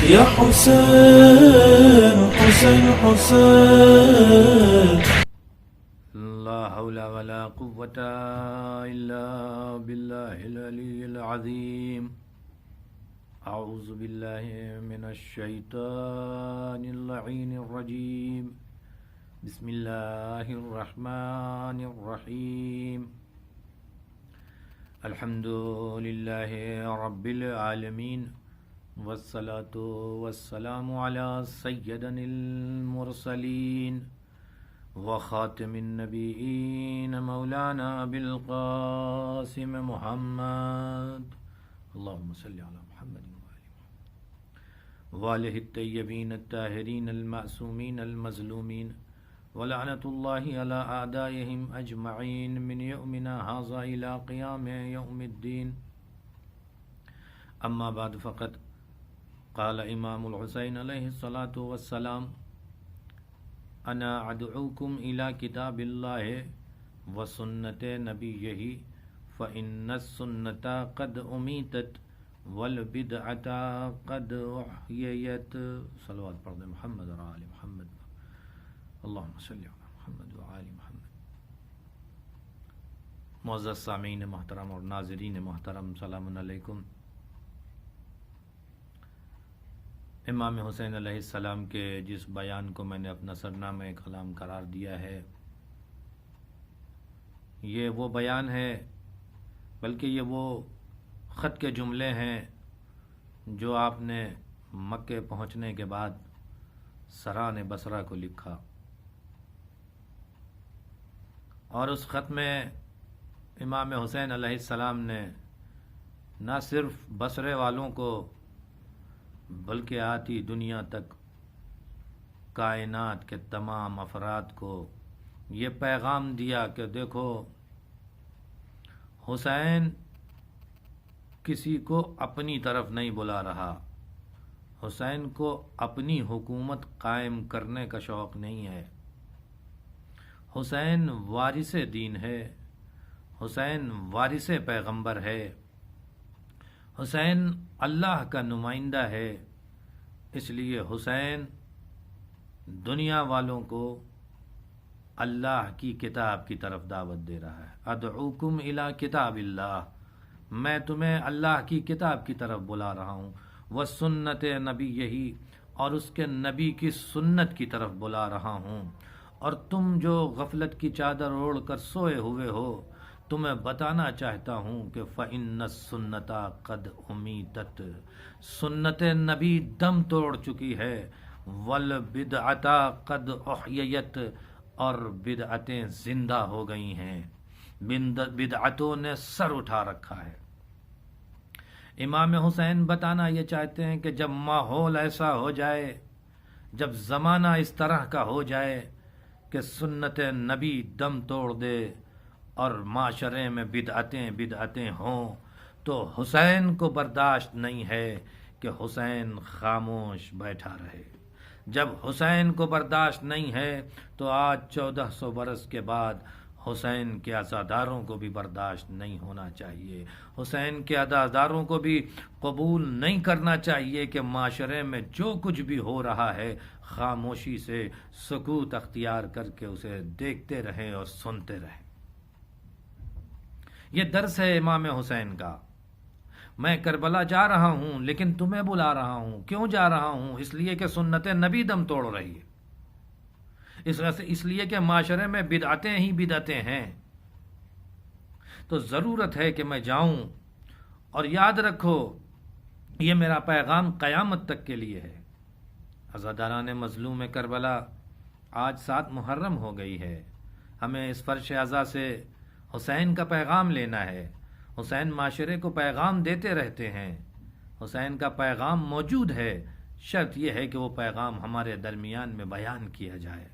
يا حسين حسين حسين. لا حول ولا قوة إلا بالله العلي العظيم. أعوذ بالله من الشيطان اللعين الرجيم. بسم الله الرحمن الرحيم. الحمد لله رب العالمين، والصلاة والسلام على سيدنا المرسلين وخاتم النبيين مولانا بالقاسم محمد. اللهم صل على محمد وآله الطيبين الطاهرين المعصومين المظلومين، ولعنة الله على أعدائهم أجمعين من يومنا هذا إلى قيام يوم الدين. أما بعد، فقد قال إمام الحسين عليه الصلاة والسلام: أنا أدعوكم إلى كتاب الله وسنة نبيه، فإن السنة قد أميتت والبدعة قد أحييت. صلوات پڑھ دیں محمد اور آل محمد. اللہم صلی علی محمد و آل محمد. معزز سامعین محترم اور ناظرین محترم، سلام علیکم. امام حسین علیہ السلام کے جس بیان کو میں نے اپنا سرنامہ کلام قرار دیا ہے، یہ وہ بیان ہے، بلکہ یہ وہ خط کے جملے ہیں جو آپ نے مکے پہنچنے کے بعد سران بصرہ کو لکھا، اور اس خط میں امام حسین علیہ السلام نے نہ صرف بصرے والوں کو بلکہ آتی دنیا تک کائنات کے تمام افراد کو یہ پیغام دیا کہ دیکھو، حسین کسی کو اپنی طرف نہیں بلا رہا، حسین کو اپنی حکومت قائم کرنے کا شوق نہیں ہے، حسین وارث دین ہے، حسین وارث پیغمبر ہے، حسین اللہ کا نمائندہ ہے. اس لیے حسین دنیا والوں کو اللہ کی کتاب کی طرف دعوت دے رہا ہے. ادعوکم الی کتاب اللہ، میں تمہیں اللہ کی کتاب کی طرف بلا رہا ہوں. وسنت نبی یہی، اور اس کے نبی کی سنت کی طرف بلا رہا ہوں. اور تم جو غفلت کی چادر اوڑھ کر سوئے ہوئے ہو، تمہیں بتانا چاہتا ہوں کہ فَإِنَّ السُّنَّةَ قَدْ أُمِيتَتْ، سنت نبی دم توڑ چکی ہے. وَالْبِدْعَةَ قَدْ أُحْيِيَتْ، اور بدعتیں زندہ ہو گئی ہیں، بدعتوں نے سر اٹھا رکھا ہے. امام حسین بتانا یہ چاہتے ہیں کہ جب ماحول ایسا ہو جائے، جب زمانہ اس طرح کا ہو جائے کہ سنت نبی دم توڑ دے اور معاشرے میں بدعتیں ہوں، تو حسین کو برداشت نہیں ہے کہ حسین خاموش بیٹھا رہے. جب حسین کو برداشت نہیں ہے تو آج 1400 برس کے بعد حسین کے عزاداروں کو بھی برداشت نہیں ہونا چاہیے. حسین کے عزاداروں کو بھی قبول نہیں کرنا چاہیے کہ معاشرے میں جو کچھ بھی ہو رہا ہے خاموشی سے سکوت اختیار کر کے اسے دیکھتے رہیں اور سنتے رہیں. یہ درس ہے امام حسین کا. میں کربلا جا رہا ہوں لیکن تمہیں بلا رہا ہوں. کیوں جا رہا ہوں؟ اس لیے کہ سنت نبی دم توڑ رہی ہے، اس لیے کہ معاشرے میں بدعتیں ہی بدعتیں ہیں. تو ضرورت ہے کہ میں جاؤں. اور یاد رکھو، یہ میرا پیغام قیامت تک کے لیے ہے. عزاداران مظلوم کربلا، آج 7 محرم ہو گئی ہے. ہمیں اس فرش عزا سے حسین کا پیغام لینا ہے. حسین معاشرے کو پیغام دیتے رہتے ہیں، حسین کا پیغام موجود ہے. شرط یہ ہے کہ وہ پیغام ہمارے درمیان میں بیان کیا جائے.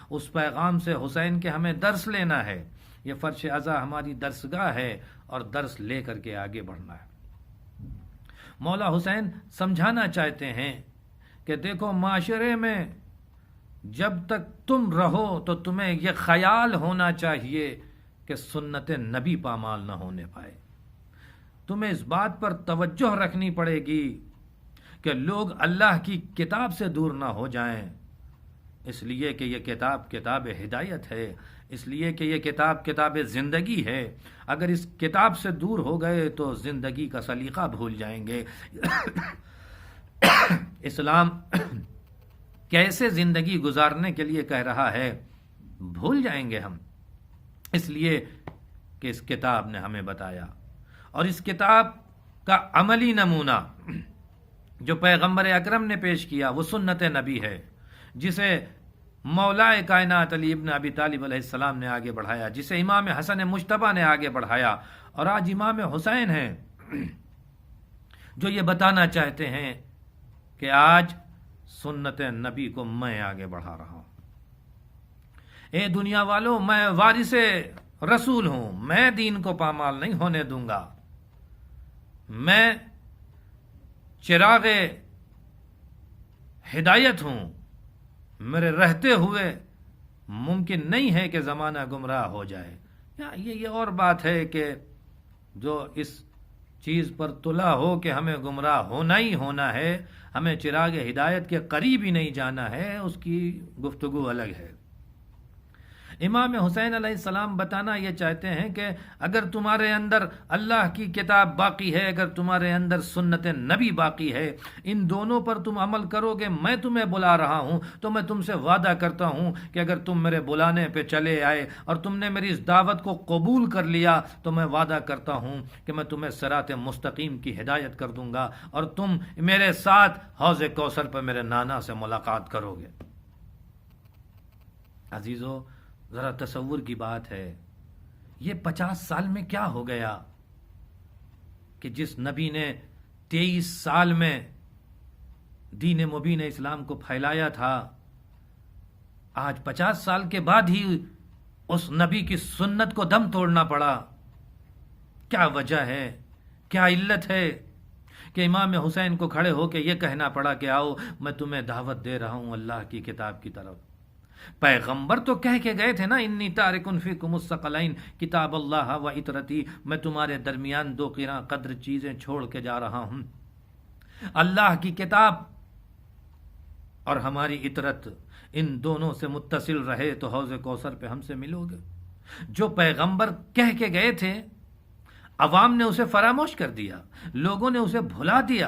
اس پیغام سے حسین کے ہمیں درس لینا ہے. یہ فرش عزا ہماری درسگاہ ہے اور درس لے کر کے آگے بڑھنا ہے. مولا حسین سمجھانا چاہتے ہیں کہ دیکھو، معاشرے میں جب تک تم رہو تو تمہیں یہ خیال ہونا چاہیے کہ سنت نبی پامال نہ ہونے پائے. تمہیں اس بات پر توجہ رکھنی پڑے گی کہ لوگ اللہ کی کتاب سے دور نہ ہو جائیں، اس لیے کہ یہ کتاب کتاب ہدایت ہے، اس لیے کہ یہ کتاب کتاب زندگی ہے۔ اگر اس کتاب سے دور ہو گئے تو زندگی کا سلیقہ بھول جائیں گے۔ اسلام کیسے زندگی گزارنے کے لیے کہہ رہا ہے بھول جائیں گے ہم، اس لیے کہ اس کتاب نے ہمیں بتایا، اور اس کتاب کا عملی نمونہ جو پیغمبر اکرم نے پیش کیا وہ سنت نبی ہے، جسے مولا کائنات علی ابن ابی طالب علیہ السلام نے آگے بڑھایا، جسے امام حسن مجتبی نے آگے بڑھایا، اور آج امام حسین ہیں جو یہ بتانا چاہتے ہیں کہ آج سنت نبی کو میں آگے بڑھا رہا ہوں۔ اے دنیا والوں، میں وارث رسول ہوں، میں دین کو پامال نہیں ہونے دوں گا، میں چراغ ہدایت ہوں، میرے رہتے ہوئے ممکن نہیں ہے کہ زمانہ گمراہ ہو جائے۔ یہ اور بات ہے کہ جو اس چیز پر تلا ہو کہ ہمیں گمراہ ہونا ہی ہونا ہے، ہمیں چراغ ہدایت کے قریب ہی نہیں جانا ہے، اس کی گفتگو الگ ہے۔ امام حسین علیہ السلام بتانا یہ چاہتے ہیں کہ اگر تمہارے اندر اللہ کی کتاب باقی ہے، اگر تمہارے اندر سنت نبی باقی ہے، ان دونوں پر تم عمل کرو گے، میں تمہیں بلا رہا ہوں تو میں تم سے وعدہ کرتا ہوں کہ اگر تم میرے بلانے پہ چلے آئے اور تم نے میری اس دعوت کو قبول کر لیا تو میں وعدہ کرتا ہوں کہ میں تمہیں صراط مستقیم کی ہدایت کر دوں گا، اور تم میرے ساتھ حوض کوثر پہ میرے نانا سے ملاقات کرو گے۔ عزیزو، ذرا تصور کی بات ہے، یہ 50 سال میں کیا ہو گیا کہ جس نبی نے 23 سال میں دین مبین اسلام کو پھیلایا تھا، آج 50 سال کے بعد ہی اس نبی کی سنت کو دم توڑنا پڑا۔ کیا وجہ ہے، کیا علت ہے کہ امام حسین کو کھڑے ہو کے یہ کہنا پڑا کہ آؤ میں تمہیں دعوت دے رہا ہوں اللہ کی کتاب کی طرف؟ پیغمبر تو کہہ کے گئے تھے نا، انی تارکن فیکم الثقلین کتاب اللہ و اطرتی، میں تمہارے درمیان دو قراں قدر چیزیں چھوڑ کے جا رہا ہوں، اللہ کی کتاب اور ہماری اطرت، ان دونوں سے متصل رہے تو حوض کوثر پہ ہم سے ملو گے۔ جو پیغمبر کہہ کے گئے تھے عوام نے اسے فراموش کر دیا، لوگوں نے اسے بھلا دیا،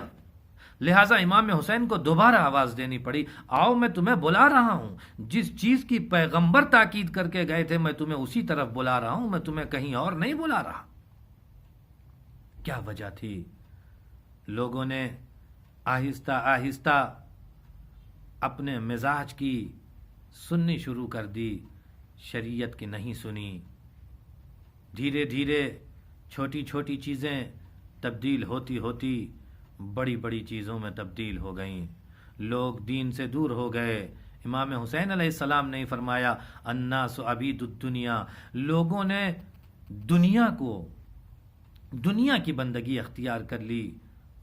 لہٰذا امام حسین کو دوبارہ آواز دینی پڑی، آؤ میں تمہیں بلا رہا ہوں، جس چیز کی پیغمبر تاکید کر کے گئے تھے میں تمہیں اسی طرف بلا رہا ہوں، میں تمہیں کہیں اور نہیں بلا رہا۔ کیا وجہ تھی؟ لوگوں نے آہستہ آہستہ اپنے مزاج کی سننی شروع کر دی، شریعت کی نہیں سنی۔ دھیرے دھیرے چھوٹی چھوٹی چیزیں تبدیل ہوتی ہوتی بڑی بڑی چیزوں میں تبدیل ہو گئیں، لوگ دین سے دور ہو گئے۔ امام حسین علیہ السلام نے فرمایا الناس عبید الدنیا، لوگوں نے دنیا کو، دنیا کی بندگی اختیار کر لی،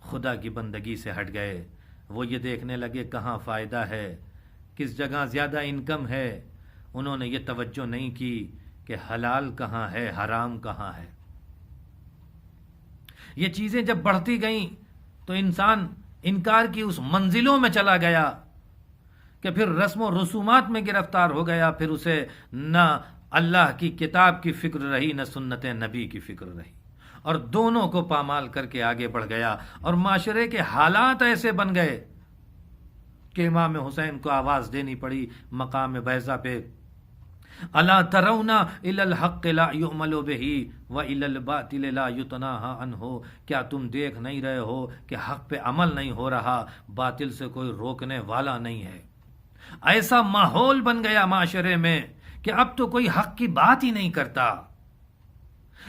خدا کی بندگی سے ہٹ گئے۔ وہ یہ دیکھنے لگے کہاں فائدہ ہے، کس جگہ زیادہ انکم ہے، انہوں نے یہ توجہ نہیں کی کہ حلال کہاں ہے، حرام کہاں ہے۔ یہ چیزیں جب بڑھتی گئیں تو انسان انکار کی اس منزلوں میں چلا گیا کہ پھر رسم و رسومات میں گرفتار ہو گیا، پھر اسے نہ اللہ کی کتاب کی فکر رہی نہ سنت نبی کی فکر رہی، اور دونوں کو پامال کر کے آگے بڑھ گیا، اور معاشرے کے حالات ایسے بن گئے کہ امام حسین کو آواز دینی پڑی مقام بیضا پہ، الا ترون الی الحق لا یعمل بہ والی الباطل لا یتناہی عنہ، کیا تم دیکھ نہیں رہے ہو کہ حق پہ عمل نہیں ہو رہا، باطل سے کوئی روکنے والا نہیں ہے۔ ایسا ماحول بن گیا معاشرے میں کہ اب تو کوئی حق کی بات ہی نہیں کرتا،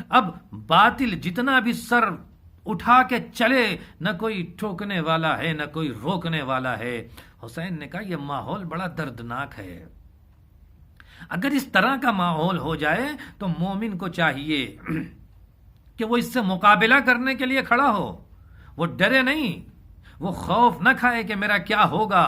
اب باطل جتنا بھی سر اٹھا کے چلے نہ کوئی ٹھوکنے والا ہے نہ کوئی روکنے والا ہے۔ حسین نے کہا یہ ماحول بڑا دردناک ہے، اگر اس طرح کا ماحول ہو جائے تو مومن کو چاہیے کہ وہ اس سے مقابلہ کرنے کے لیے کھڑا ہو، وہ ڈرے نہیں، وہ خوف نہ کھائے کہ میرا کیا ہوگا،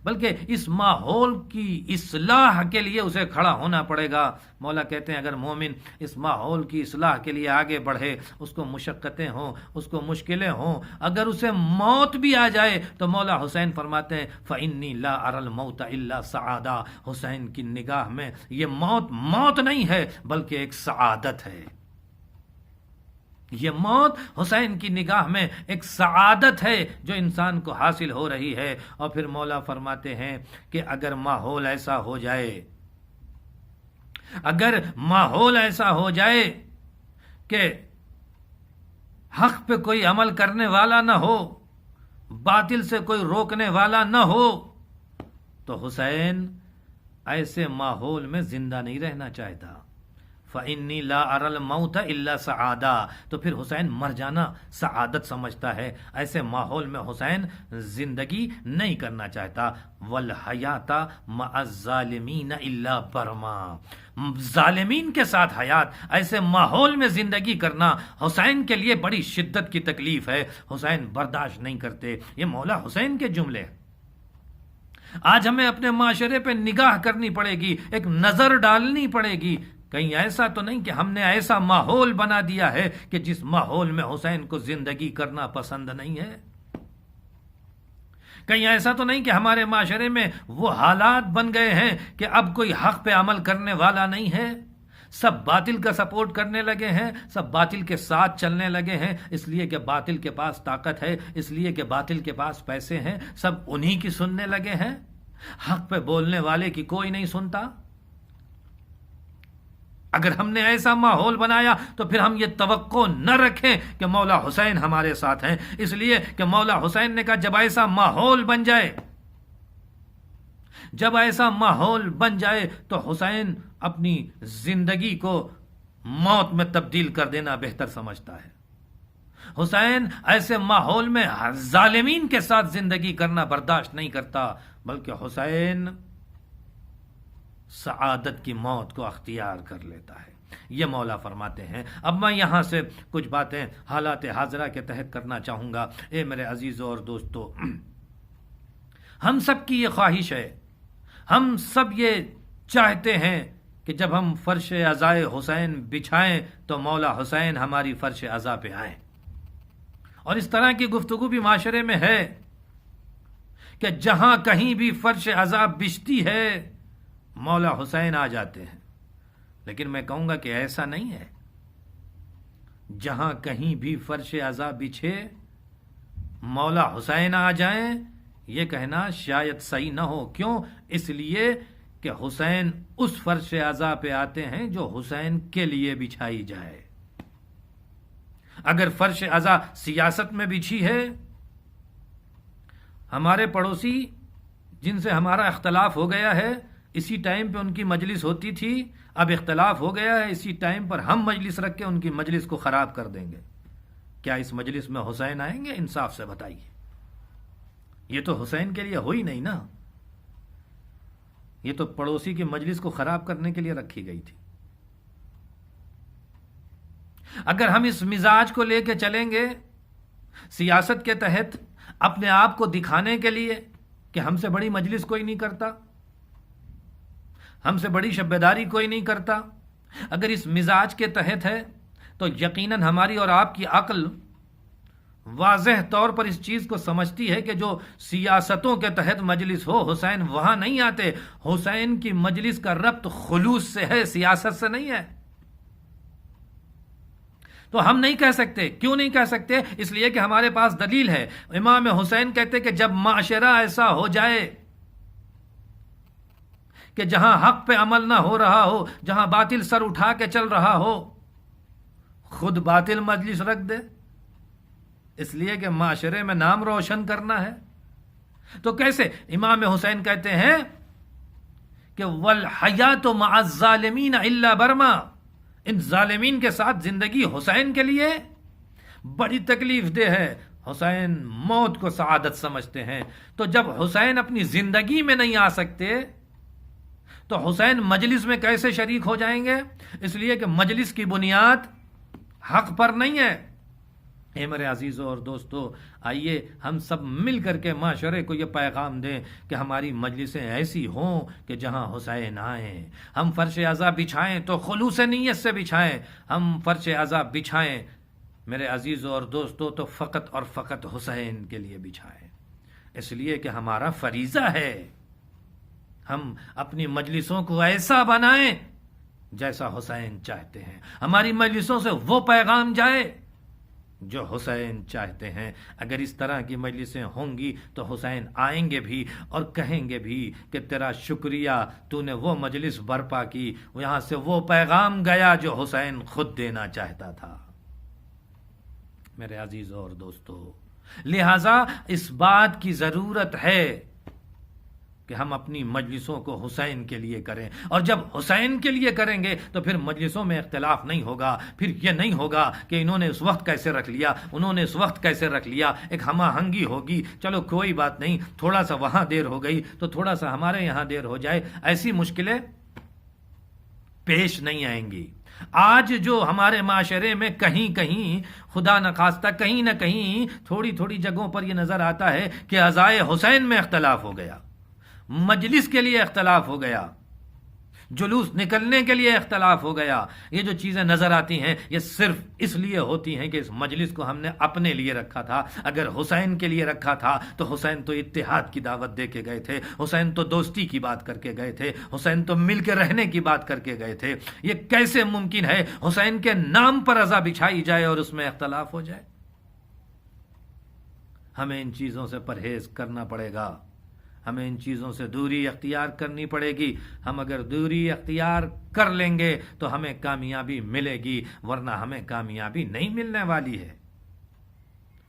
بلکہ اس ماحول کی اصلاح کے لیے اسے کھڑا ہونا پڑے گا۔ مولا کہتے ہیں اگر مومن اس ماحول کی اصلاح کے لیے آگے بڑھے، اس کو مشقتیں ہوں، اس کو مشکلیں ہوں، اگر اسے موت بھی آ جائے تو مولا حسین فرماتے ہیں فَإِنِّي لَا أَرَى الْمَوْتَ إِلَّا سَعَادَةً، حسین کی نگاہ میں یہ موت نہیں ہے بلکہ ایک سعادت ہے۔ یہ موت حسین کی نگاہ میں ایک سعادت ہے جو انسان کو حاصل ہو رہی ہے۔ اور پھر مولا فرماتے ہیں کہ اگر ماحول ایسا ہو جائے، اگر ماحول ایسا ہو جائے کہ حق پہ کوئی عمل کرنے والا نہ ہو، باطل سے کوئی روکنے والا نہ ہو، تو حسین ایسے ماحول میں زندہ نہیں رہنا چاہتا۔ فَإِنِّي لَا أَرَى الْمَوْتَ إِلَّا سَعَادَةً، تو پھر حسین مر جانا سعادت سمجھتا ہے۔ ایسے ماحول میں حسین زندگی نہیں کرنا چاہتا۔ وَالْحَيَاةَ مَعَ الظَّالِمِينَ إِلَّا بَرْمًا، ظالمین کے ساتھ حیات، ایسے ماحول میں زندگی کرنا حسین کے لیے بڑی شدت کی تکلیف ہے۔ حسین برداشت نہیں کرتے۔ یہ مولا حسین کے جملے ہیں۔ آج ہمیں اپنے معاشرے پہ نگاہ کرنی پڑے گی، ایک نظر ڈالنی پڑے گی، کہیں ایسا تو نہیں کہ ہم نے ایسا ماحول بنا دیا ہے کہ جس ماحول میں حسین کو زندگی کرنا پسند نہیں ہے۔ کہیں ایسا تو نہیں کہ ہمارے معاشرے میں وہ حالات بن گئے ہیں کہ اب کوئی حق پہ عمل کرنے والا نہیں ہے، سب باطل کا سپورٹ کرنے لگے ہیں، سب باطل کے ساتھ چلنے لگے ہیں، اس لیے کہ باطل کے پاس طاقت ہے، اس لیے کہ باطل کے پاس پیسے ہیں، سب انہی کی سننے لگے ہیں، حق پہ بولنے والے کی کوئی نہیں سنتا۔ اگر ہم نے ایسا ماحول بنایا تو پھر ہم یہ توقع نہ رکھیں کہ مولا حسین ہمارے ساتھ ہیں، اس لیے کہ مولا حسین نے کہا جب ایسا ماحول بن جائے، جب ایسا ماحول بن جائے تو حسین اپنی زندگی کو موت میں تبدیل کر دینا بہتر سمجھتا ہے۔ حسین ایسے ماحول میں ظالمین کے ساتھ زندگی کرنا برداشت نہیں کرتا، بلکہ حسین سعادت کی موت کو اختیار کر لیتا ہے۔ یہ مولا فرماتے ہیں۔ اب میں یہاں سے کچھ باتیں حالات حاضرہ کے تحت کرنا چاہوں گا۔ اے میرے عزیزوں اور دوستو، ہم سب کی یہ خواہش ہے، ہم سب یہ چاہتے ہیں کہ جب ہم فرش عزائے حسین بچھائیں تو مولا حسین ہماری فرش عزا پہ آئیں۔ اور اس طرح کی گفتگو بھی معاشرے میں ہے کہ جہاں کہیں بھی فرش عزا بچھتی ہے مولا حسین آ جاتے ہیں، لیکن میں کہوں گا کہ ایسا نہیں ہے۔ جہاں کہیں بھی فرش عزا بچھے مولا حسین آ جائیں، یہ کہنا شاید صحیح نہ ہو۔ کیوں؟ اس لیے کہ حسین اس فرش عزا پہ آتے ہیں جو حسین کے لیے بچھائی جائے۔ اگر فرش عزا سیاست میں بچھی ہے، ہمارے پڑوسی جن سے ہمارا اختلاف ہو گیا ہے، اسی ٹائم پہ ان کی مجلس ہوتی تھی، اب اختلاف ہو گیا ہے، اسی ٹائم پر ہم مجلس رکھ کے ان کی مجلس کو خراب کر دیں گے، کیا اس مجلس میں حسین آئیں گے؟ انصاف سے بتائیے۔ یہ تو حسین کے لیے ہوئی نہیں نا، یہ تو پڑوسی کی مجلس کو خراب کرنے کے لیے رکھی گئی تھی۔ اگر ہم اس مزاج کو لے کے چلیں گے سیاست کے تحت، اپنے آپ کو دکھانے کے لیے کہ ہم سے بڑی مجلس کوئی نہیں کرتا، ہم سے بڑی شبیداری کوئی نہیں کرتا، اگر اس مزاج کے تحت ہے تو یقیناً ہماری اور آپ کی عقل واضح طور پر اس چیز کو سمجھتی ہے کہ جو سیاستوں کے تحت مجلس ہو، حسین وہاں نہیں آتے۔ حسین کی مجلس کا ربط خلوص سے ہے، سیاست سے نہیں ہے۔ تو ہم نہیں کہہ سکتے۔ کیوں نہیں کہہ سکتے؟ اس لیے کہ ہمارے پاس دلیل ہے۔ امام حسین کہتے کہ جب معاشرہ ایسا ہو جائے کہ جہاں حق پہ عمل نہ ہو رہا ہو، جہاں باطل سر اٹھا کے چل رہا ہو، خود باطل مجلس رکھ دے، اس لیے کہ معاشرے میں نام روشن کرنا ہے۔ تو کیسے؟ امام حسین کہتے ہیں کہ وَالْحَيَاةُ مَعَ الظَّالِمِينَ إِلَّا بَرْمًا، ان ظالمین کے ساتھ زندگی حسین کے لیے بڑی تکلیف دہ ہے۔ حسین موت کو سعادت سمجھتے ہیں۔ تو جب حسین اپنی زندگی میں نہیں آ سکتے تو حسین مجلس میں کیسے شریک ہو جائیں گے؟ اس لیے کہ مجلس کی بنیاد حق پر نہیں ہے، اے میرے عزیزوں اور دوستو، آئیے ہم سب مل کر کے معاشرے کو یہ پیغام دیں کہ ہماری مجلسیں ایسی ہوں کہ جہاں حسین آئیں. ہم فرش عزا بچھائیں تو خلوص نیت سے بچھائیں. ہم فرش عزا بچھائیں میرے عزیزوں اور دوستو تو فقط اور فقط حسین کے لیے بچھائیں، اس لیے کہ ہمارا فریضہ ہے. ہم اپنی مجلسوں کو ایسا بنائیں جیسا حسین چاہتے ہیں. ہماری مجلسوں سے وہ پیغام جائے جو حسین چاہتے ہیں. اگر اس طرح کی مجلسیں ہوں گی تو حسین آئیں گے بھی اور کہیں گے بھی کہ تیرا شکریہ، تو نے وہ مجلس برپا کی، یہاں سے وہ پیغام گیا جو حسین خود دینا چاہتا تھا. میرے عزیزوں اور دوستو، لہذا اس بات کی ضرورت ہے کہ ہم اپنی مجلسوں کو حسین کے لیے کریں، اور جب حسین کے لیے کریں گے تو پھر مجلسوں میں اختلاف نہیں ہوگا. پھر یہ نہیں ہوگا کہ انہوں نے اس وقت کیسے رکھ لیا، انہوں نے اس وقت کیسے رکھ لیا. ایک ہم آہنگی ہوگی، چلو کوئی بات نہیں، تھوڑا سا وہاں دیر ہو گئی تو تھوڑا سا ہمارے یہاں دیر ہو جائے. ایسی مشکلیں پیش نہیں آئیں گی. آج جو ہمارے معاشرے میں کہیں کہیں خدا نخواستہ کہیں نہ کہیں تھوڑی تھوڑی جگہوں پر یہ نظر آتا ہے کہ عزائے حسین میں اختلاف ہو گیا، مجلس کے لیے اختلاف ہو گیا، جلوس نکلنے کے لیے اختلاف ہو گیا. یہ جو چیزیں نظر آتی ہیں یہ صرف اس لیے ہوتی ہیں کہ اس مجلس کو ہم نے اپنے لیے رکھا تھا. اگر حسین کے لیے رکھا تھا تو حسین تو اتحاد کی دعوت دے کے گئے تھے، حسین تو دوستی کی بات کر کے گئے تھے، حسین تو مل کے رہنے کی بات کر کے گئے تھے. یہ کیسے ممکن ہے حسین کے نام پر عزا بچھائی جائے اور اس میں اختلاف ہو جائے؟ ہمیں ان چیزوں سے پرہیز کرنا پڑے گا، ہمیں ان چیزوں سے دوری اختیار کرنی پڑے گی. ہم اگر دوری اختیار کر لیں گے تو ہمیں کامیابی ملے گی، ورنہ ہمیں کامیابی نہیں ملنے والی ہے.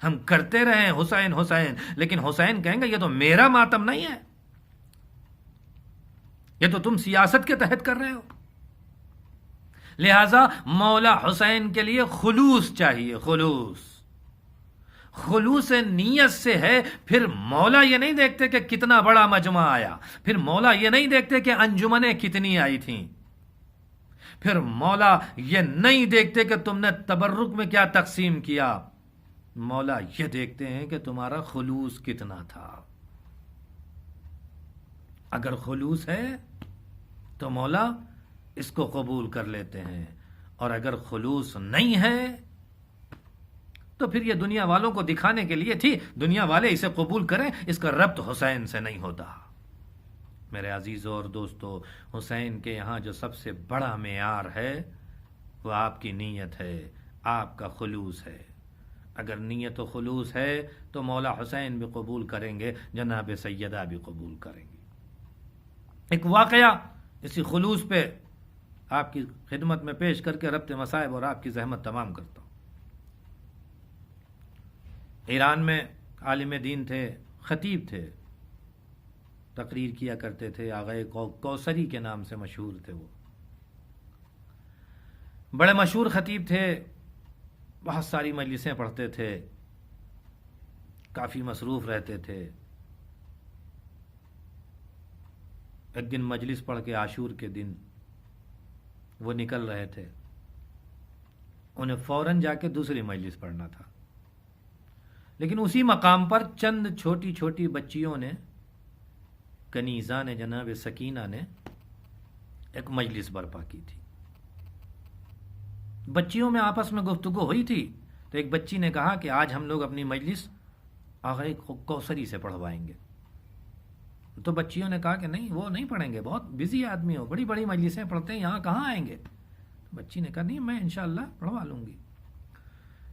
ہم کرتے رہیں حسین حسین، لیکن حسین کہیں گے یہ تو میرا ماتم نہیں ہے، یہ تو تم سیاست کے تحت کر رہے ہو. لہذا مولا حسین کے لیے خلوص چاہیے. خلوص نیت سے ہے. پھر مولا یہ نہیں دیکھتے کہ کتنا بڑا مجمع آیا، پھر مولا یہ نہیں دیکھتے کہ انجمنیں کتنی آئی تھیں، پھر مولا یہ نہیں دیکھتے کہ تم نے تبرک میں کیا تقسیم کیا. مولا یہ دیکھتے ہیں کہ تمہارا خلوص کتنا تھا. اگر خلوص ہے تو مولا اس کو قبول کر لیتے ہیں، اور اگر خلوص نہیں ہے تو پھر یہ دنیا والوں کو دکھانے کے لیے تھی، دنیا والے اسے قبول کریں، اس کا ربط حسین سے نہیں ہوتا. میرے عزیزوں اور دوستو، حسین کے یہاں جو سب سے بڑا معیار ہے وہ آپ کی نیت ہے، آپ کا خلوص ہے. اگر نیت و خلوص ہے تو مولا حسین بھی قبول کریں گے، جناب سیدہ بھی قبول کریں گی. ایک واقعہ اسی خلوص پہ آپ کی خدمت میں پیش کر کے ربط مصائب اور آپ کی زحمت تمام کرتا ہوں. ایران میں عالم دین تھے، خطیب تھے، تقریر کیا کرتے تھے، آغائے کوثری کے نام سے مشہور تھے. وہ بڑے مشہور خطیب تھے، بہت ساری مجلسیں پڑھتے تھے، کافی مصروف رہتے تھے. ایک دن مجلس پڑھ کے عاشور کے دن وہ نکل رہے تھے، انہیں فوراً جا کے دوسری مجلس پڑھنا تھا. لیکن اسی مقام پر چند چھوٹی چھوٹی بچیوں نے، کنیزہ نے، جناب سکینہ نے ایک مجلس برپا کی تھی. بچیوں میں آپس میں گفتگو ہوئی تھی تو ایک بچی نے کہا کہ آج ہم لوگ اپنی مجلس آغائے کوثری سے پڑھوائیں گے. تو بچیوں نے کہا کہ نہیں، وہ نہیں پڑھیں گے، بہت بزی آدمی ہو، بڑی بڑی مجلسیں پڑھتے ہیں، یہاں کہاں آئیں گے. بچی نے کہا نہیں، میں انشاءاللہ پڑھوا لوں گی.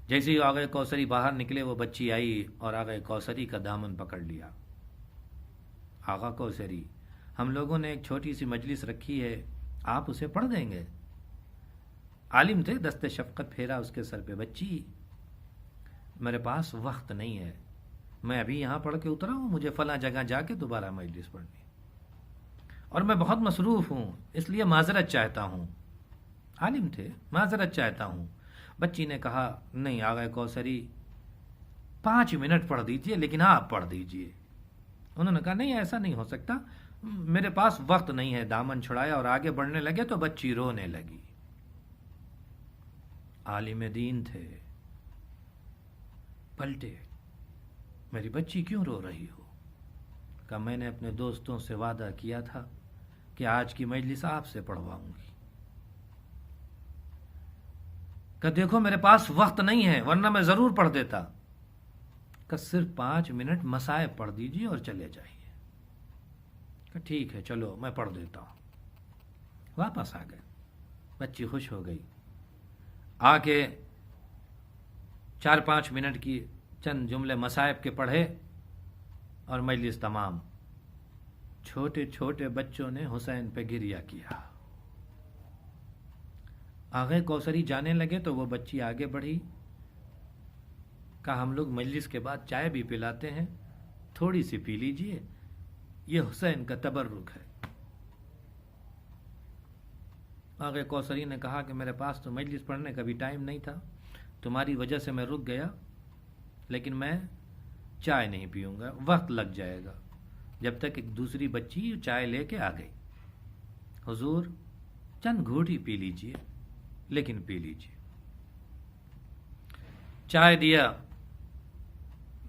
جیسے ہی آغائے کوثری باہر نکلے، وہ بچی آئی اور آغائے کوثری کا دامن پکڑ لیا. آغا کوثری، ہم لوگوں نے ایک چھوٹی سی مجلس رکھی ہے، آپ اسے پڑھ دیں گے؟ عالم تھے، دست شفقت پھیرا اس کے سر پہ. بچی، میرے پاس وقت نہیں ہے، میں ابھی یہاں پڑھ کے اترا ہوں، مجھے فلاں جگہ جا کے دوبارہ مجلس پڑھنی، اور میں بہت مصروف ہوں، اس لیے معذرت چاہتا ہوں. عالم تھے، معذرت چاہتا ہوں. بچی نے کہا نہیں آغا کوثری 5 منٹ پڑھ دیجئے، لیکن آپ پڑھ دیجئے. انہوں نے کہا نہیں، ایسا نہیں ہو سکتا، میرے پاس وقت نہیں ہے. دامن چھڑایا اور آگے بڑھنے لگے تو بچی رونے لگی. عالم دین تھے، پلٹے، میری بچی کیوں رو رہی ہو؟ کہا میں نے اپنے دوستوں سے وعدہ کیا تھا کہ آج کی مجلس آپ سے پڑھواؤں گی۔ کہ دیکھو میرے پاس وقت نہیں ہے ورنہ میں ضرور پڑھ دیتا۔ کہ صرف 5 منٹ مصائب پڑھ دیجیے اور چلے جائیے۔ کہ ٹھیک ہے چلو میں پڑھ دیتا ہوں۔ واپس آ گئے، بچی خوش ہو گئی، آ کے 4-5 منٹ کی چند جملے مصائب کے پڑھے اور مجلس تمام۔ چھوٹے چھوٹے بچوں نے حسین پہ گریہ کیا۔ آگے کوثری جانے لگے تو وہ بچی آگے بڑھی، کہا ہم لوگ مجلس کے بعد چائے بھی پلاتے ہیں، تھوڑی سی پی لیجئے، یہ حسین کا تبرک ہے۔ آگے کوثری نے کہا کہ میرے پاس تو مجلس پڑھنے کا بھی ٹائم نہیں تھا، تمہاری وجہ سے میں رک گیا، لیکن میں چائے نہیں پیوں گا، وقت لگ جائے گا۔ جب تک ایک دوسری بچی چائے لے کے آ گئی۔ حضور چند گھونٹ ہی پی لیجئے، لیکن پی لیجئے۔ چائے دیا،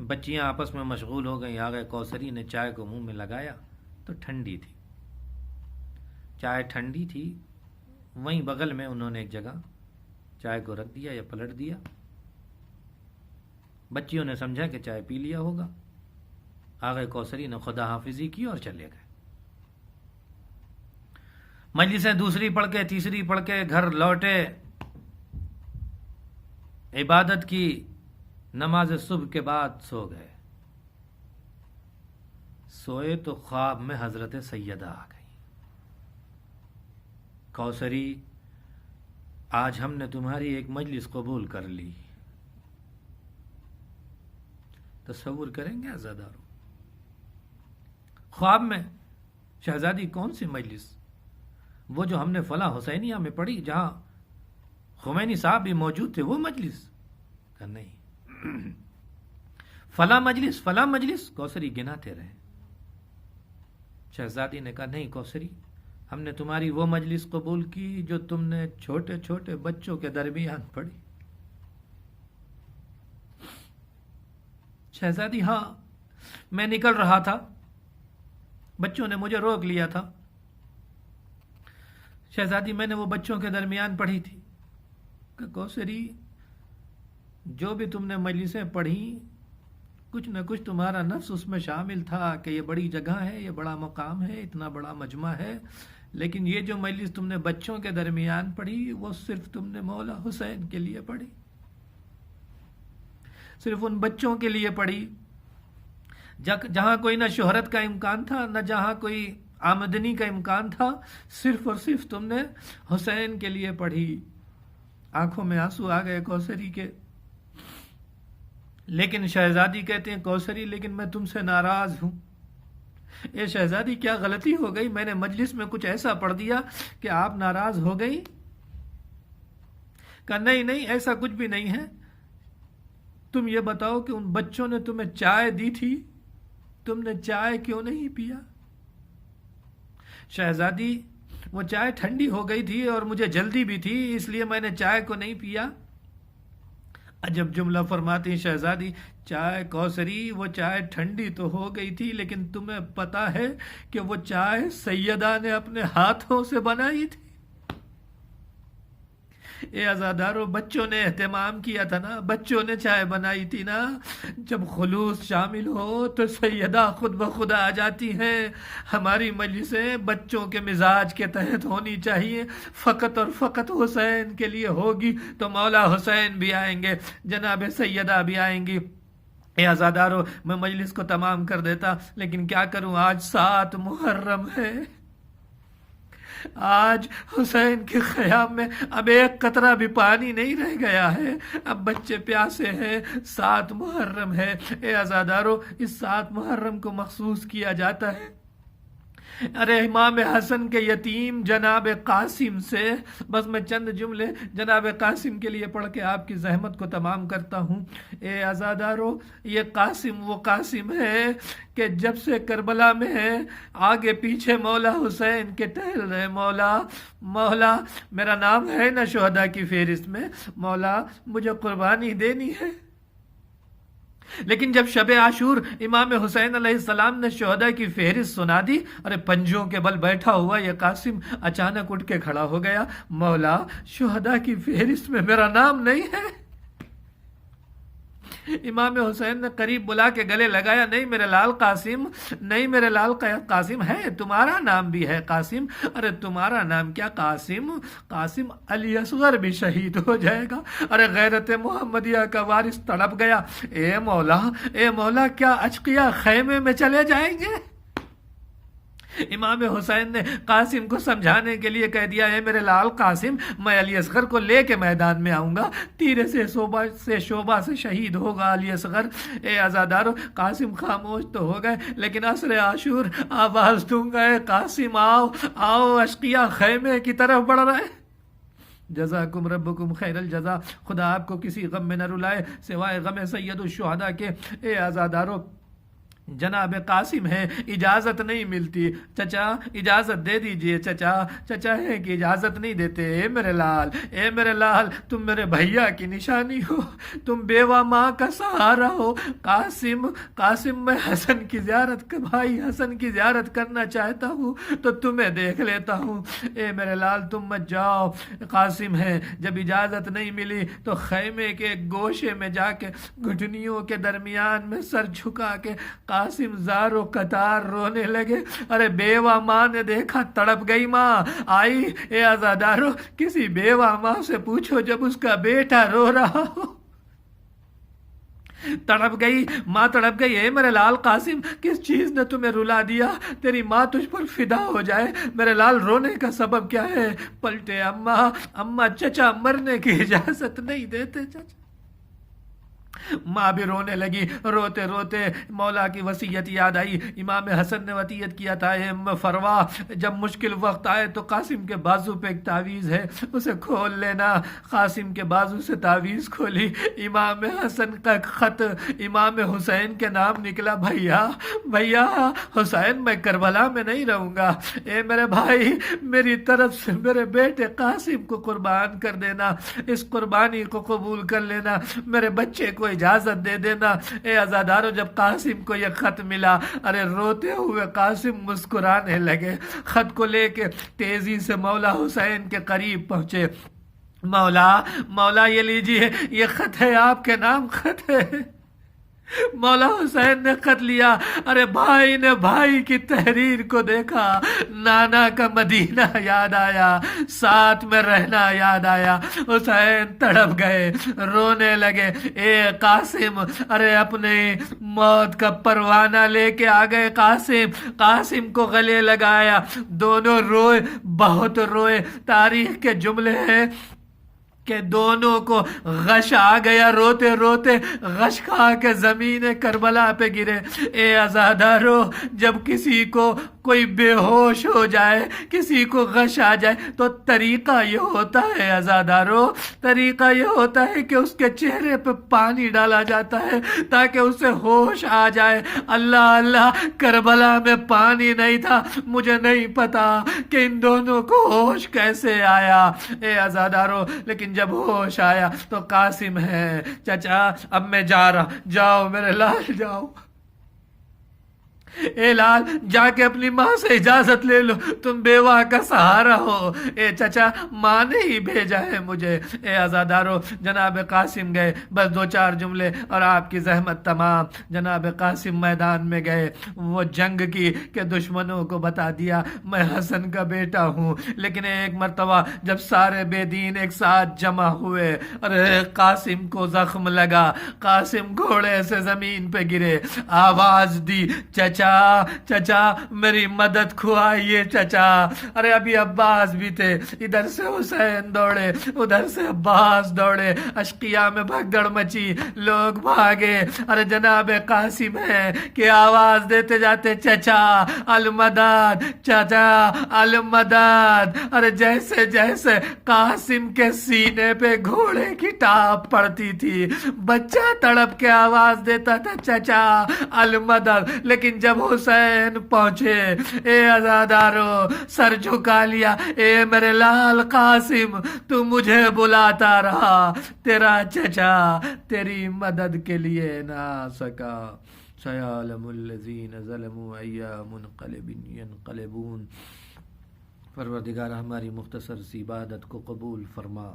بچیاں آپس میں مشغول ہو گئیں۔ آگے کوثری نے چائے کو منہ میں لگایا تو ٹھنڈی تھی، چائے ٹھنڈی تھی۔ وہیں بغل میں انہوں نے ایک جگہ چائے کو رکھ دیا یا پلٹ دیا۔ بچیوں نے سمجھا کہ چائے پی لیا ہوگا۔ آگے کوثری نے خدا حافظی کی اور چلے گئے۔ مجلسیں دوسری پڑھ کے تیسری پڑھ کے گھر لوٹے، عبادت کی، نماز صبح کے بعد سو گئے۔ سوئے تو خواب میں حضرت سیدہ آ گئی۔ کوثری آج ہم نے تمہاری ایک مجلس قبول کر لی۔ تصور کریں گے عزادارو، خواب میں شہزادی کون سی مجلس؟ وہ جو ہم نے فلاں حسینیہ میں پڑھی جہاں خمینی صاحب بھی موجود تھے، وہ مجلس؟ کہ نہیں، فلاں مجلس فلاں مجلس، کوثری گناتے رہے۔ شہزادی نے کہا نہیں کوثری، ہم نے تمہاری وہ مجلس قبول کی جو تم نے چھوٹے چھوٹے بچوں کے درمیان پڑھی۔ شہزادی ہاں، میں نکل رہا تھا، بچوں نے مجھے روک لیا تھا۔ شہزادی میں نے وہ بچوں کے درمیان پڑھی تھی۔ کہ کوثری جو بھی تم نے مجلسیں پڑھی، کچھ نہ کچھ تمہارا نفس اس میں شامل تھا کہ یہ بڑی جگہ ہے، یہ بڑا مقام ہے، اتنا بڑا مجمع ہے، لیکن یہ جو مجلس تم نے بچوں کے درمیان پڑھی وہ صرف تم نے مولا حسین کے لیے پڑھی، صرف ان بچوں کے لیے پڑھی جہاں کوئی نہ شہرت کا امکان تھا، نہ جہاں کوئی آمدنی کا امکان تھا، صرف اور صرف تم نے حسین کے لیے پڑھی۔ آنکھوں میں آنسو آ گئے کوثری کے۔ لیکن شہزادی کہتے ہیں کوثری لیکن میں تم سے ناراض ہوں۔ اے شہزادی کیا غلطی ہو گئی؟ میں نے مجلس میں کچھ ایسا پڑھ دیا کہ آپ ناراض ہو گئی؟ کہا نہیں نہیں، ایسا کچھ بھی نہیں ہے۔ تم یہ بتاؤ کہ ان بچوں نے تمہیں چائے دی تھی، تم نے چائے کیوں نہیں پیا؟ شہزادی وہ چائے ٹھنڈی ہو گئی تھی اور مجھے جلدی بھی تھی، اس لیے میں نے چائے کو نہیں پیا۔ عجب جملہ فرماتی شہزادی، چائے کوثری وہ چائے ٹھنڈی تو ہو گئی تھی، لیکن تمہیں پتا ہے کہ وہ چائے سیدہ نے اپنے ہاتھوں سے بنائی تھی۔ اے عزادارو، بچوں نے اہتمام کیا تھا نا، بچوں نے چائے بنائی تھی نا۔ جب خلوص شامل ہو تو سیدہ خود بخود آ جاتی ہیں۔ ہماری مجلسیں بچوں کے مزاج کے تحت ہونی چاہیے، فقط اور فقط حسین کے لیے ہوگی تو مولا حسین بھی آئیں گے، جناب سیدہ بھی آئیں گی۔ اے عزادارو، میں مجلس کو تمام کر دیتا، لیکن کیا کروں، آج 7 محرم ہے، آج حسین کے خیام میں اب ایک قطرہ بھی پانی نہیں رہ گیا ہے، اب بچے پیاسے ہیں، 7 محرم ہے۔ اے عزادارو، اس 7 محرم کو مخصوص کیا جاتا ہے ارے امام حسن کے یتیم جناب قاسم سے۔ بس میں چند جملے جناب قاسم کے لیے پڑھ کے آپ کی زحمت کو تمام کرتا ہوں۔ اے عزادارو، یہ قاسم وہ قاسم ہے کہ جب سے کربلا میں ہے آگے پیچھے مولا حسین کے ٹہل رہے، مولا میرا نام ہے نا شہداء کی فہرست میں، مولا مجھے قربانی دینی ہے، لیکن جب شب عاشور امام حسین علیہ السلام نے شہداء کی فہرست سنا دی، ارے پنجوں کے بل بیٹھا ہوا یہ قاسم اچانک اٹھ کے کھڑا ہو گیا، مولا شہداء کی فہرست میں میرا نام نہیں ہے۔ امام حسین نے قریب بلا کے گلے لگایا، نہیں میرے لال قاسم، نہیں میرے لال قاسم، ہے تمہارا نام بھی ہے قاسم۔ ارے تمہارا نام کیا قاسم، قاسم علی اصغر بھی شہید ہو جائے گا۔ ارے غیرت محمدیہ کا وارث تڑپ گیا، اے مولا کیا اشقیاء خیمے میں چلے جائیں گے؟ امام حسین نے قاسم کو سمجھانے کے لیے کہہ دیا، اے میرے لال قاسم، میں علی اصغر کو لے کے میدان میں آؤں گا، تیرے سے شعبہ سے شہید ہوگا علی اصغر۔ اے عزادارو، قاسم خاموش تو ہو گئے، لیکن عصر عاشور آواز دوں گا، اے قاسم آؤ اشقیاء خیمے کی طرف بڑھ رہے۔ جزاکم ربکم خیر الجزا، خدا آپ کو کسی غم میں نہ رلائے سوائے غم سید الشہداء کے۔ اے عزادارو، جناب قاسم ہے، اجازت نہیں ملتی، چچا اجازت دے دیجئے، چچا ہے کہ اجازت نہیں دیتے۔ اے میرے لال تم میرے بھیا کی نشانی ہو، تم بیوہ ماں کا سہارا ہو۔ قاسم میں حسن کی زیارت، بھائی حسن کی زیارت کرنا چاہتا ہوں تو تمہیں دیکھ لیتا ہوں۔ اے میرے لال تم مت جاؤ۔ قاسم ہے، جب اجازت نہیں ملی تو خیمے کے ایک گوشے میں جا کے گھٹنیوں کے درمیان میں سر جھکا کے قاسم زار و قطار رونے لگے۔ ارے بیوہ ماں نے دیکھا، تڑپ گئی ماں آئی۔ اے عزادارو، کسی بیوہ ماں سے پوچھو جب اس کا بیٹا رو رہا ہو، تڑپ گئی ماں، تڑپ گئی۔ اے میرے لال قاسم، کس چیز نے تمہیں رلا دیا؟ تیری ماں تجھ پر فدا ہو جائے، میرے لال رونے کا سبب کیا ہے؟ پلٹے اماں چچا مرنے کی اجازت نہیں دیتے۔ چچا ماں بھی رونے لگی، روتے روتے مولا کی وصیت یاد آئی۔ امام حسن نے وصیت کیا تھا، اے ام فروا، جب مشکل وقت آئے تو قاسم کے بازو پہ ایک تعویذ ہے، اسے کھول لینا۔ قاسم کے بازو سے تعویذ کھولی، امام حسن کا خط امام حسین کے نام نکلا، بھیا حسین میں کربلا میں نہیں رہوں گا، اے میرے بھائی میری طرف سے میرے بیٹے قاسم کو قربان کر دینا، اس قربانی کو قبول کر لینا، میرے بچے کو اجازت دے دینا۔ اے عزادارو، جب قاسم کو یہ خط ملا، ارے روتے ہوئے قاسم مسکرانے لگے، خط کو لے کے تیزی سے مولا حسین کے قریب پہنچے۔ مولا یہ لیجئے، یہ خط ہے، آپ کے نام خط ہے۔ مولا حسین نے خط لیا، ارے بھائی نے بھائی کی تحریر کو دیکھا، نانا کا مدینہ یاد آیا، ساتھ میں رہنا یاد آیا، حسین تڑپ گئے، رونے لگے۔ اے قاسم، ارے اپنے موت کا پروانہ لے کے آ گئے قاسم کو گلے لگایا، دونوں روئے، بہت روئے۔ تاریخ کے جملے ہیں کہ دونوں کو غش آ گیا، روتے روتے غش کھا کے زمین کربلا پہ گرے۔ اے عزادارو، جب کسی کو کوئی بے ہوش ہو جائے، کسی کو غش آ جائے تو طریقہ یہ ہوتا ہے عزادارو، طریقہ یہ ہوتا ہے کہ اس کے چہرے پہ پانی ڈالا جاتا ہے تاکہ اسے ہوش آ جائے۔ اللہ کربلا میں پانی نہیں تھا، مجھے نہیں پتا کہ ان دونوں کو ہوش کیسے آیا۔ اے عزادارو، لیکن جب ہوش آیا تو قاسم ہے، چچا اب میں جا رہا، جاؤ میرے لال جاؤ۔ اے لال، جا کے اپنی ماں سے اجازت لے لو، تم بیوہ کا سہارا ہو۔ اے چچا، ماں نے ہی بھیجا ہے مجھے۔ اے عزادارو، جناب قاسم گئے، بس 2-4 جملے اور آپ کی زحمت تمام۔ جناب قاسم میدان میں گئے، وہ جنگ کی کہ دشمنوں کو بتا دیا میں حسن کا بیٹا ہوں۔ لیکن ایک مرتبہ جب سارے بے دین ایک ساتھ جمع ہوئے، ارے قاسم کو زخم لگا، قاسم گھوڑے سے زمین پہ گرے، آواز دی، چچا میری مدد کھوائیے چچا۔ ارے ابھی عباس بھی تھے، ادھر سے حسین دوڑے، ادھر سے عباس دوڑے، اشقیاء میں بھگدڑ مچی، لوگ بھاگے۔ ارے جناب قاسم ہے کہ آواز دیتے جاتے، چچا المدد، چچا المدد۔ ارے جیسے جیسے قاسم کے سینے پہ گھوڑے کی ٹاپ پڑتی تھی، بچہ تڑپ کے آواز دیتا تھا، چچا المدد۔ لیکن جب حسین پہنچے، اے عزادارو سر جھکا لیا، اے میرے لال قاسم تو مجھے بلاتا رہا، تیرا چچا تیری مدد کے لیے نہ آ سکا۔ سیعلم الذین ظلموا ای منقلب ینقلبون۔ پروردگار ہماری مختصر سی عبادت کو قبول فرما۔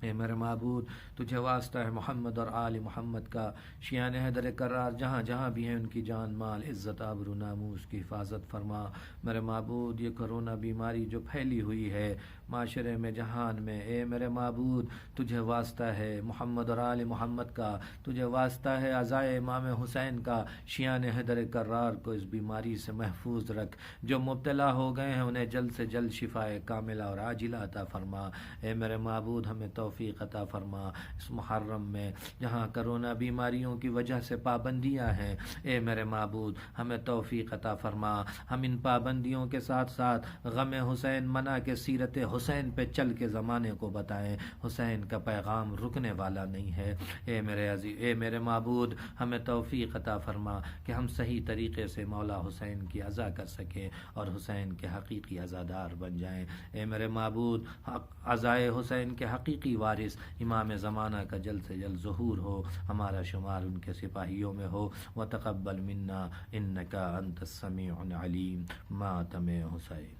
اے میرے معبود تجھے واسطہ ہے محمد اور آل محمد کا، شیعان حیدر کرار جہاں جہاں بھی ہیں ان کی جان مال عزت آبرو ناموس کی حفاظت فرما۔ میرے معبود یہ کرونا بیماری جو پھیلی ہوئی ہے معاشرے میں جہان میں، اے میرے معبود تجھے واسطہ ہے محمد اور آل محمد کا، تجھے واسطہ ہے عزائے امام حسین کا، شیعان حیدر کرار کو اس بیماری سے محفوظ رکھ، جو مبتلا ہو گئے ہیں انہیں جلد سے جلد شفائے کاملہ اور عاجلہ عطا فرما۔ اے میرے معبود ہمیں توفیق عطا فرما۔ اس محرم میں جہاں کرونا بیماریوں کی وجہ سے پابندیاں ہیں، اے میرے معبود ہمیں توفیق عطا فرما۔ ہم ان پابندیوں کے ساتھ ساتھ غم حسین منا کے سیرت حسین پہ چل کے زمانے کو بتائیں، حسین کا پیغام رکنے والا نہیں ہے۔ اے میرے عزیز، اے میرے معبود ہمیں توفیق عطا فرما کہ ہم صحیح طریقے سے مولا حسین کی عزا کر سکیں اور حسین کے حقیقی عزادار بن جائیں۔ اے میرے معبود عزائے حسین کے حقیقی وارث امام زمانہ کا جلد سے جلد ظہور ہو، ہمارا شمار ان کے سپاہیوں میں ہو۔ وتقبل منا انک انت السمیع العلیم۔ ماتم حسین۔